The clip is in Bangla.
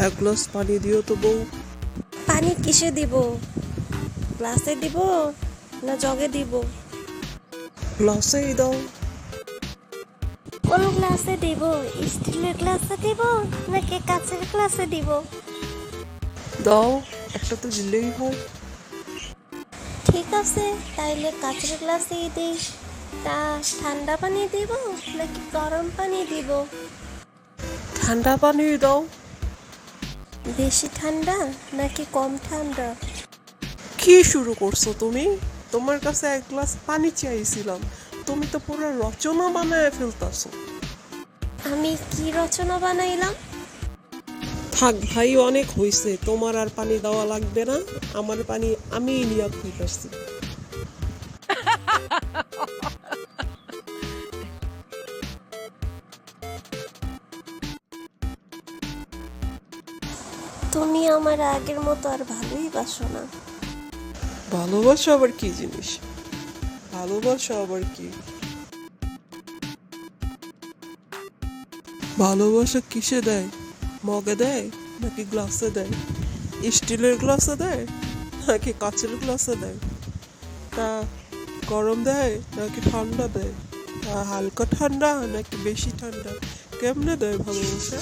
এক গ্লাস পানি দিও তো বউ। পানি কিসে দিব? গ্লাসে দিব না জগে দিব? গ্লাসেই দাও। কোন গ্লাসে দিব? স্টিলের গ্লাসে দিব নাকি কাঁচের গ্লাসে দিব? দাও, একটা তো দিলেই হয়। ঠিক আছে, তাইলে কাঁচের গ্লাসেই দিই। তা ঠান্ডা পানি দিব নাকি গরম পানি দিব? ঠান্ডা পানি দাও। বেশি ঠান্ডা নাকি কম ঠান্ডা? কি শুরু করছো তুমি? তোমার কাছে এক গ্লাস পানি চাইছিলাম, তুমি তো পুরো রচনা বানায় ফেলতাছো। আমি কি রচনা বানাইলাম? থাক ভাই, অনেক হইছে, তোমার আর পানি দেওয়া লাগবে না। আমার পানি আমি নিয়ে খাইতেছি। তুমি আমার আগের মতো আর ভালোই বাসো না। ভালোবাসা আবার কি জিনিস? ভালোবাসা আবার কি? ভালোবাসা কিসে দেয়? মগে দেয় নাকি গ্লাসে দেয়? স্টিলের গ্লাসে দেয় নাকি কাঁচের গ্লাসে দেয়? তা গরম দেয় নাকি ঠান্ডা দেয়? তা হালকা ঠান্ডা নাকি বেশি ঠান্ডা? কেমনে দেয় ভালোবাসা?